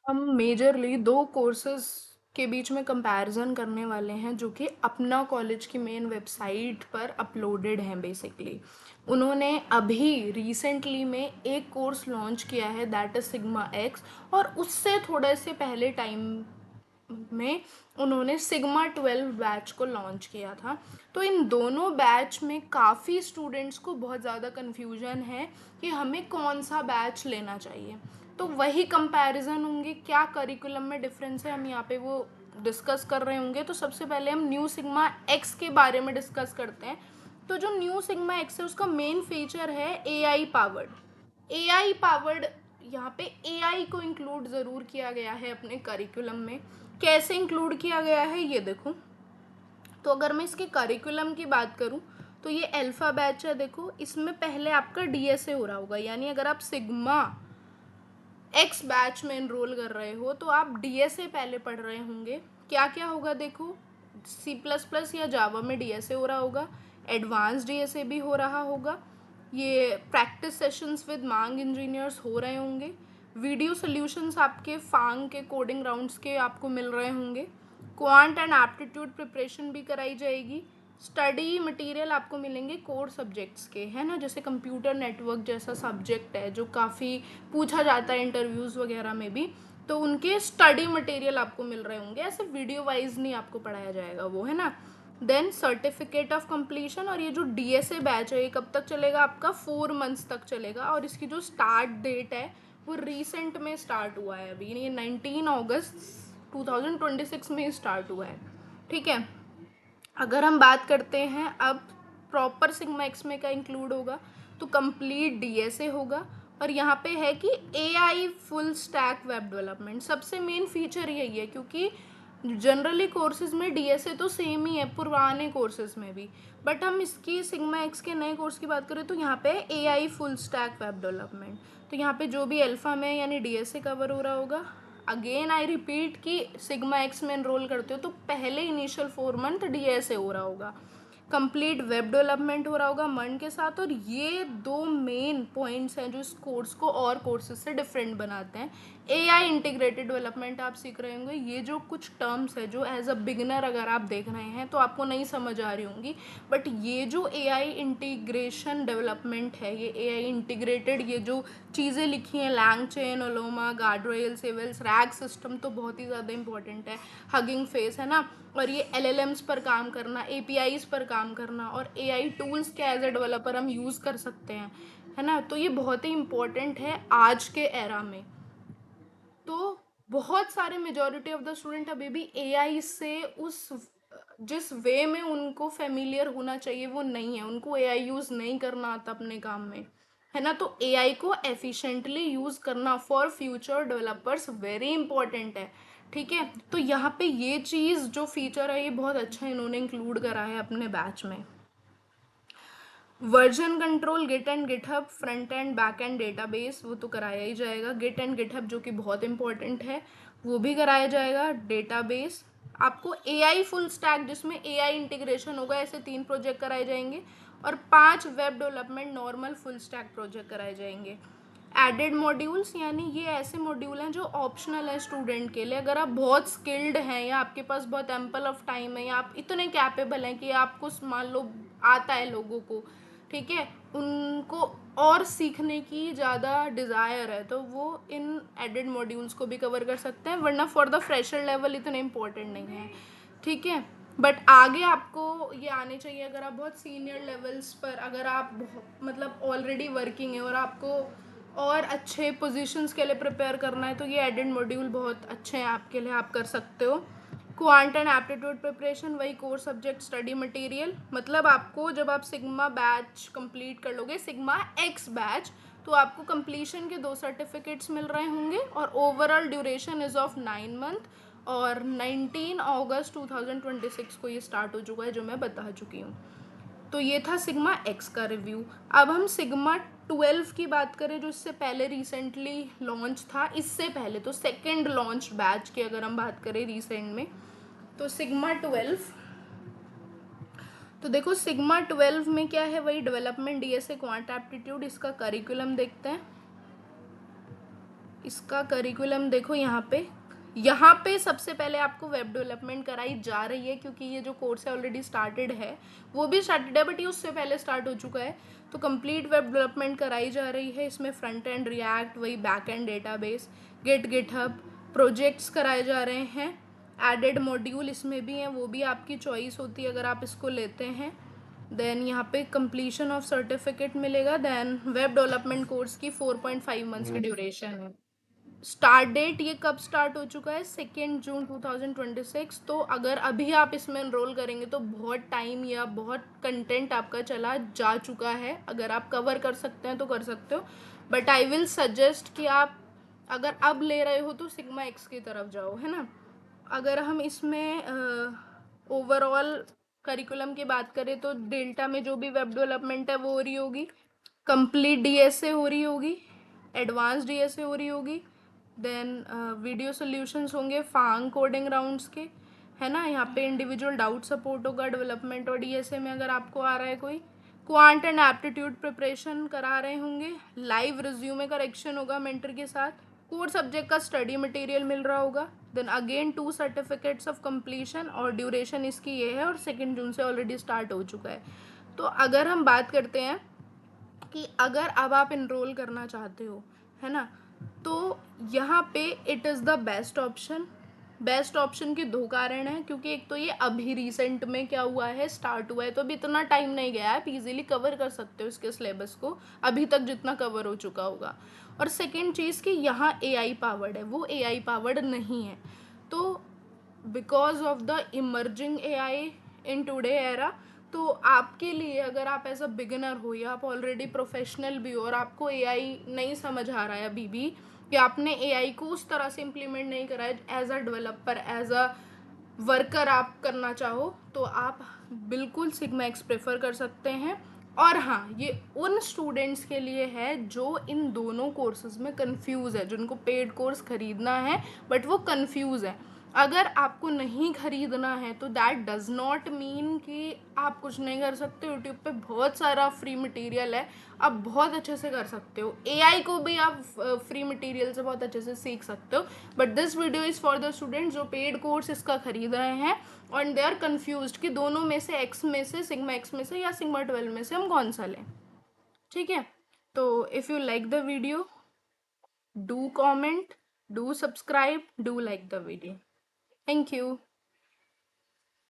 हम मेजरली दो कोर्सेज के बीच में कंपैरिजन करने वाले हैं जो कि अपना कॉलेज की मेन वेबसाइट पर अपलोडेड हैं बेसिकली। उन्होंने अभी रिसेंटली में एक कोर्स लॉन्च किया है दैट इज सिग्मा एक्स, और उससे थोड़े से पहले टाइम में उन्होंने सिग्मा 12 बैच को लॉन्च किया था। तो इन दोनों बैच में काफ़ी स्टूडेंट्स को बहुत ज़्यादा कन्फ्यूजन है कि हमें कौन सा बैच लेना चाहिए। तो वही कंपैरिजन होंगे, क्या करिकुलम में डिफरेंस है हम यहाँ पे वो डिस्कस कर रहे होंगे। तो सबसे पहले हम न्यू सिग्मा एक्स के बारे में डिस्कस करते हैं। तो जो न्यू सिग्मा एक्स है उसका मेन फीचर है एआई पावर्ड। एआई पावर्ड, यहाँ पे एआई को इंक्लूड ज़रूर किया गया है अपने करिकुलम में। कैसे इंक्लूड किया गया है ये देखो। तो अगर मैं इसके करिकुलम की बात करूँ तो ये अल्फ़ा बैच है। देखो इसमें पहले आपका डीएसए हो रहा होगा, यानी अगर आप सिग्मा एक्स बैच में इनरोल कर रहे हो तो आप डीएसए पहले पढ़ रहे होंगे। क्या क्या होगा देखो, सी प्लस प्लस या जावा में डीएसए हो रहा होगा, एडवांस डीएसए भी हो रहा होगा, ये प्रैक्टिस सेशंस विद मांग इंजीनियर्स हो रहे होंगे, वीडियो सोल्यूशंस आपके फांग के कोडिंग राउंड्स के आपको मिल रहे होंगे, क्वांट एंड एप्टीट्यूड प्रिपरेशन भी कराई जाएगी, स्टडी मटेरियल आपको मिलेंगे कोर सब्जेक्ट्स के, है ना, जैसे कंप्यूटर नेटवर्क जैसा सब्जेक्ट है जो काफ़ी पूछा जाता है इंटरव्यूज़ वगैरह में भी। तो उनके स्टडी मटेरियल आपको मिल रहे होंगे, ऐसे वीडियो वाइज नहीं आपको पढ़ाया जाएगा वो, है ना। देन सर्टिफिकेट ऑफ कंप्लीशन, और ये जो डीएसए बैच है ये कब तक चलेगा आपका, 4 मंथ्स तक चलेगा। और इसकी जो स्टार्ट डेट है वो रिसेंट में स्टार्ट हुआ है, अभी ये 19 अगस्त 2026 में स्टार्ट हुआ है। ठीक है। अगर हम बात करते हैं अब प्रॉपर सिग्मा एक्स में क्या इंक्लूड होगा, तो कंप्लीट डीएसए होगा। और यहाँ पे है कि AI full stack web development, सबसे मेन फीचर यही है क्योंकि जनरली कोर्सेज में डीएसए तो सेम ही है पुराने कोर्सेज में भी, बट हम इसकी सिग्मा एक्स के नए कोर्स की बात करें तो यहाँ पे AI full stack web development. तो यहाँ पे जो भी अल्फा में यानी डीएसए कवर हो रहा होगा, अगेन आई रिपीट कि सिग्मा एक्स में एनरोल करते हो तो पहले इनिशियल 4 मंथ डीएसए हो रहा होगा, कंप्लीट वेब डेवलपमेंट हो रहा होगा मन के साथ। और ये दो मेन पॉइंट्स हैं जो इस कोर्स को और कोर्सेज से डिफरेंट बनाते हैं। एआई इंटीग्रेटेड डेवलपमेंट आप सीख रहे होंगे, ये जो कुछ टर्म्स है जो एज अ बिगनर अगर आप देख रहे हैं तो आपको नहीं समझ आ रही होंगी, बट ये जो एआई इंटीग्रेशन डेवलपमेंट है, ये एआई इंटीग्रेटेड, ये जो चीज़ें लिखी हैं लैंगचेन, ओलोमा, गार्डरेल, सिविल्स, रैग सिस्टम तो बहुत ही ज़्यादा इंपॉर्टेंट है, हगिंग फेस, है ना। और ये एलएलएम्स पर काम करना, एपीआईज पर काम करना, और एआई टूल्स के एज ए डेवलपर हम यूज़ कर सकते हैं, है ना। तो ये बहुत ही इंपॉर्टेंट है आज के एरा में। तो बहुत सारे मेजॉरिटी ऑफ द स्टूडेंट अभी भी एआई से उस जिस वे में उनको फेमिलियर होना चाहिए वो नहीं है, उनको एआई यूज़ नहीं करना आता अपने काम में, है ना। तो एआई को एफिशिएंटली यूज़ करना for future developers very important है। ठीक है। तो यहाँ पे ये चीज़ जो फीचर है ये बहुत अच्छा इन्होंने इंक्लूड करा है अपने बैच में। Version control, git and GitHub, front end back end database वो तो कराया ही जाएगा। गिट एंड गिटहब जो कि बहुत इंपॉर्टेंट है वो भी कराया जाएगा। डेटाबेस आपको एआई फुल स्टैक जिसमें एआई इंटीग्रेशन होगा, ऐसे 3 प्रोजेक्ट कराए जाएंगे। और 5 web development normal full stack project कराए जाएंगे। एडेड मॉड्यूल्स, यानी ये ऐसे मॉड्यूल हैं जो ऑप्शनल है स्टूडेंट के लिए, अगर आप बहुत स्किल्ड हैं या आपके पास बहुत एम्पल ऑफ टाइम है या आप इतने कैपेबल हैं कि आपको मान लो आता है लोगों को, ठीक है, उनको और सीखने की ज़्यादा डिज़ायर है तो वो इन एडेड मॉड्यूल्स को भी कवर कर सकते हैं, वरना फॉर द फ्रेशर लेवल इतने इंपॉर्टेंट नहीं है। ठीक है। बट आगे आपको ये आने चाहिए, अगर आप बहुत सीनियर लेवल्स पर, अगर आप मतलब ऑलरेडी वर्किंग है और आपको और अच्छे पोजीशंस के लिए प्रिपेयर करना है तो ये एडेड मॉड्यूल बहुत अच्छे हैं आपके लिए, आप कर सकते हो। क्वांट एंड एप्टीट्यूड प्रिपरेशन, वही कोर सब्जेक्ट स्टडी मटेरियल, मतलब आपको जब आप सिग्मा बैच कंप्लीट कर लोगे, सिग्मा एक्स बैच, तो आपको कंप्लीशन के 2 सर्टिफिकेट्स मिल रहे होंगे और overall duration is of 9 month. और 19 अगस्त 2026 को ये स्टार्ट हो चुका है जो मैं बता चुकी हूँ। तो ये था सिग्मा एक्स का रिव्यू। अब हम सिग्मा 12 की बात करें जो इससे पहले रिसेंटली लॉन्च था, इससे पहले तो सेकेंड लॉन्च बैच की अगर हम बात करें रिसेंट में, तो सिग्मा 12। तो देखो सिग्मा 12 में क्या है, वही डेवलपमेंट डीएसए क्वांट एप्टीट्यूड, इसका करिकुलम देखते हैं। इसका करिकुलम देखो यहाँ पे सबसे पहले आपको वेब डेवलपमेंट कराई जा रही है, क्योंकि ये जो कोर्स है ऑलरेडी स्टार्टेड है, वो भी स्टार्टेड है बट ये उससे पहले स्टार्ट हो चुका है। तो कंप्लीट वेब डेवलपमेंट कराई जा रही है। इसमें फ्रंट एंड रिएक्ट, वही back end database, GitHub projects कराए जा रहे हैं। एडेड मॉड्यूल इसमें भी हैं, वो भी आपकी चॉइस होती है अगर आप इसको लेते हैं। देन यहाँ पे कंप्लीशन ऑफ सर्टिफिकेट मिलेगा। देन वेब डेवलपमेंट कोर्स की 4.5 मंथ्स की ड्यूरेशन है। स्टार्ट डेट ये कब स्टार्ट हो चुका है, 2 जून 2026। तो अगर अभी आप इसमें एनरोल करेंगे तो बहुत टाइम या बहुत कंटेंट आपका चला जा चुका है। अगर आप कवर कर सकते हैं तो कर सकते हो, बट आई विल सजेस्ट कि आप अगर अब ले रहे हो तो सिग्मा एक्स की तरफ जाओ, है ना। अगर हम इसमें ओवरऑल करिकुलम की बात करें तो डेल्टा में जो भी वेब डेवलपमेंट है वो हो रही होगी, कंप्लीट डीएसए हो रही होगी, एडवांस डीएसए हो रही होगी, देन वीडियो सॉल्यूशंस होंगे फांग कोडिंग राउंड्स के, है ना। यहाँ पे इंडिविजुअल डाउट सपोर्ट होगा डेवलपमेंट और डीएसए में अगर आपको आ रहा है कोई। क्वांट एंड एप्टीट्यूड प्रिपरेशन करा रहे होंगे, लाइव रिज्यूमे करेक्शन होगा मेंटर के साथ, कोर सब्जेक्ट का स्टडी मटेरियल मिल रहा होगा। Then again 2 certificates of completion, और ड्यूरेशन इसकी ये है, और 2 जून से ऑलरेडी स्टार्ट हो चुका है। तो अगर हम बात करते हैं कि अगर अब आप इनरोल करना चाहते हो, है ना, तो यहाँ पे it is the best option. Best option के 2 कारण हैं, क्योंकि एक तो ये अभी रिसेंट में क्या हुआ है, स्टार्ट हुआ है, तो अभी इतना टाइम नहीं गया है, आप इजीली कवर कर सकते हो इसके सिलेबस को अभी तक जितना कवर हो चुका होगा। और सेकेंड चीज़ कि यहाँ एआई पावर्ड है, वो एआई पावर्ड नहीं है। तो because of the emerging AI in today era, तो आपके लिए अगर आप एज अ बिगिनर हो या आप ऑलरेडी प्रोफेशनल भी हो और आपको एआई नहीं समझ आ रहा है अभी भी, कि आपने एआई को उस तरह से इम्प्लीमेंट नहीं करा है as a developer, as a worker आप करना चाहो, तो आप बिल्कुल सिग्मा एक्स प्रेफर कर सकते हैं। और हाँ, ये उन स्टूडेंट्स के लिए है जो इन दोनों कोर्सेज में कंफ्यूज है, जिनको पेड कोर्स खरीदना है बट वो कंफ्यूज है। अगर आपको नहीं खरीदना है तो दैट डज नॉट मीन कि आप कुछ नहीं कर सकते। यूट्यूब पे बहुत सारा फ्री मटेरियल है, आप बहुत अच्छे से कर सकते हो। एआई को भी आप फ्री मटेरियल से बहुत अच्छे से सीख सकते हो। But this video is for the students जो पेड कोर्स इसका खरीद रहे हैं और दे आर कन्फ्यूज कि दोनों में से एक्स में से, सिग्मा एक्स में से या सिग्मा 12 में से हम कौन सा लें। ठीक है, तो if you like the video, do comment, do subscribe, do like the video. Thank you.